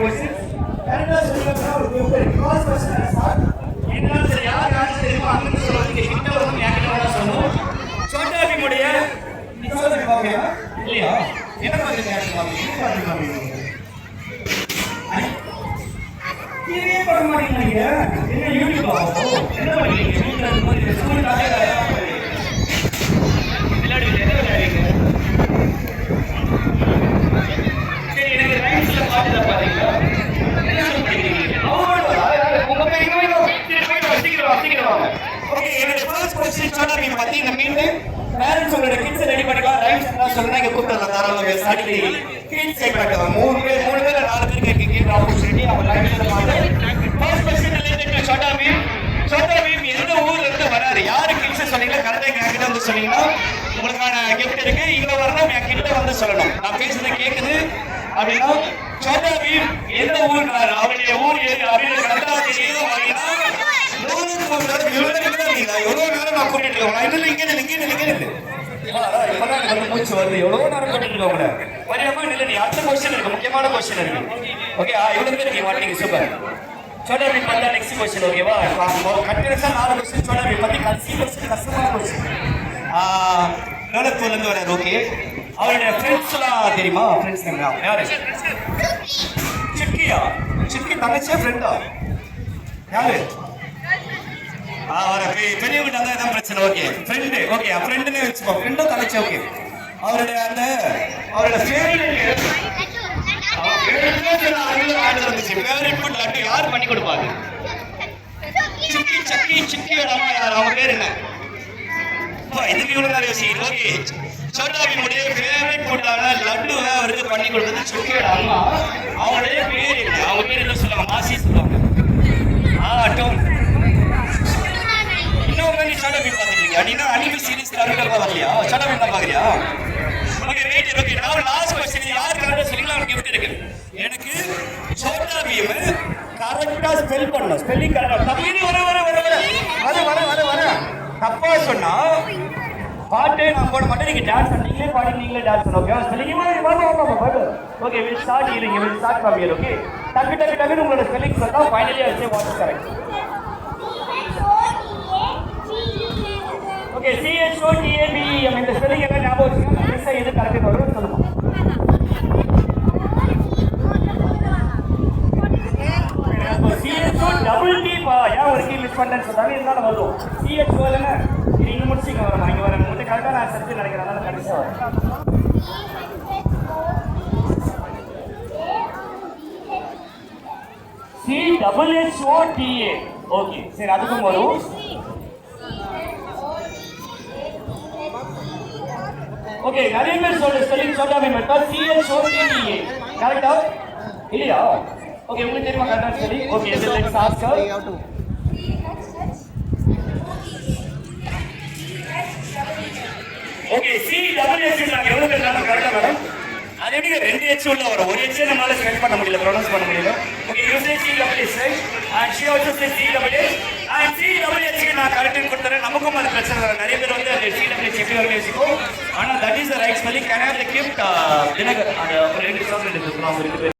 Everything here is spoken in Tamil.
questions. கரெக்டா சொல்லுங்க ஒரு gift இருக்கு. First question is start. என்ன சரி யார் ஆன்சர் தெரியுமா அங்க சொல்லுங்க கிட்ட வந்து யார்கிட்ட வர சொல்லணும். சோட்டா பீமுடைய நீ சொல்லுங்க பாக்கலையா? இல்லையா? என்ன மாதிரி கேட்க மாட்டீங்க? டிவியே பார்க்க மாட்டீங்க. என்ன யூடியூப் பாப்போம். என்ன பண்ணுவீங்க? வீட்ல இந்த மாதிரி ஸ்கூல் காலேஜ் விளையாடுவீங்க. என்ன விளையாடுவீங்க? சரி எனக்கு ரைட்ஸ்ல பாட்டுல பாத்தீங்களா? என்ன சொல்றீங்க? உங்க பேர் சீக்கிரம். ஓகே என்னோட ஃபர்ஸ்ட் क्वेश्चन சோட்டா பீம் பத்தி இந்த மீன் பேரண்ட்ஸ் உங்களோட கிட்ஸ் ரெடி பண்ணிக்கலாம் ரைட்ஸ் எல்லாம் சொல்லுங்க இங்க கூப்பிடலாம் தாராளமாக ஸ்டார்டிங் கிட்ஸ் செக்மெண்ட் மூணு பேர் 4 பேருக்கு கேட்க ஆப்பர்ச்சுனிட்டி நம்ம லைவ்ல பாத்து first question related to Chhota Bheem எந்த ஊர்ல இருந்து வராரு யாரு கிட்ஸ் சொன்னீங்க கரெக்ட்டா என்கிட்ட வந்து சொன்னீங்கன்னா உங்களுக்கான gift இருக்கு இங்க வரணும் என் கிட்ட வந்து சொல்லணும் நான் பேசுறது கேக்குது அப்படினா சோட்டா பீம் எந்த ஊர் அவருடைய ஊர் எது அப்படின்னு கரெக்ட்டா தெரியும் அப்படினா எவ்வளவு நேரம் நான் கூட்டிட்டு இருக்கேன் மூச்சு வருது எவ்வளவு நேரம் கூட்டிட்டு இருக்கோம் மரியாதை இல்லை நீ அடுத்த கொஸ்டின் இருக்கு முக்கியமான கொஸ்டின் இருக்கு ஓகே இவ்வளவு பேர் நீ மாட்டீங்க சூப்பர் சோட்டா பீம் பண்ண நெக்ஸ்ட் கொஸ்டின் ஓகேவா கண்டினியூஸா 4 கொஸ்டின் சோட்டா பீம் பத்தி கடைசி கொஸ்டின் கஷ்டமான கொஸ்டின் லோலக்பூர்ல இருந்து வராரு ஓகே அவருடைய ஃப்ரெண்ட்ஸ்லாம் தெரியுமா ஃப்ரெண்ட்ஸ் நேம் யாரு சிட்கி தங்கச்சியா ஃப்ரெண்டா யாரு பெரியவங்க தான் பிரச்சனை ஓகே ஃப்ரெண்டு ஓகே ஃப்ரெண்டுன்னு வச்சுக்கோ ஃப்ரெண்டும் தலைச்சு ஓகே அவரோட ஃபேவரட் யார் பண்ணி கொடுப்பாங்க சிக்கியோட அம்மா யார் அவங்க பேர் என்ன இதுக்கு இவ்வளவு நிறைய யோசிக்கிறேன் ஓகே சோட்டா பீமுடைய ஃபேவரட் ஃபுட்டான லட்டுவை அவருக்கு பண்ணி கொடுத்தது சிக்கியோட அம்மா அவங்களுடைய பேர் என்ன அவங்க பேர் என்ன சொல்லுவாங்க மாசி சொல்லுவாங்க டோம் சோட்டா பீம் பார்த்துருக்கீங்க அப்படின்னா அனிமி சீரிஸ் கரெக்டாக வரலையா சோட்டா பீம் தான் பார்க்குறியா ஓகே வெயிட் ஓகே நான் லாஸ்ட் கொஸ்டின் யார் கரெக்டாக சொன்னீங்களா அவனுக்கு கிஃப்ட் இருக்கு எனக்கு சோட்டா பீம் கரெக்டாக ஸ்பெல் பண்ணணும் ஸ்பெல்லிங் கரெக்டாக தப்பி வர தப்பா சொன்னா பாட்டு நான் போட மாட்டேன் நீங்க டான்ஸ் நீங்களே பாடி நீங்களே டான்ஸ் பண்ண okay spelling okay will start hearing will start from here okay டக்கு உங்களோட ஸ்பெல்லிங் சொன்னா finally I say what is correct okay CHOTABEM இந்த ஸ்பெல்லிங் எல்லாம் ஞாபகம் வச்சுக்கோங்க மிஸ் எது கரெக்ட் வரும்னு சொல்லுங்க CHOTT ஏன் ஒரு கீ மிஸ் பண்ணேன்னு சொன்னாங்க இருந்தாலும் வரும் CHO இல்லைன்னா நீங்க முடிச்சிங்க வரணும் இங்கே வரேன் உங்கள்கிட்ட கரெக்டாக நான் செஞ்சு நினைக்கிறேன் அதனால கடைசியாக வரேன் CHHOTA ஓகே சரி அதுக்கும் வரும் ஓகே நிறைய பேர் ஸ்பெல்லிங் சோட்டா பீம் எடுத்தா CHOTTA கரெக்டா இல்லையா ஓகே உங்களுக்கு தெரியுமா கரெக்டா spelling okay let's ask okay CHH நான் எவ்வளவு பேர் நான் கரெக்டா மேடம் அது எப்படி ரெண்டு H உள்ள வரும் ஒரு H நம்மளால ஸ்பெல் பண்ண முடியல ப்ரொனவுன்ஸ் பண்ண முடியல okay you say CHH right and she also says CHH and CHH நான் கரெக்ட் கொடுத்தறேன் நமக்கும் அது பிரச்சனை வர நிறைய பேர் வந்து அது CHH எப்படி வர யோசிக்கும் ஆனா that is the right spelling can have the gift Dinakar அது ஒரு 2 சாக்லேட் இருக்கு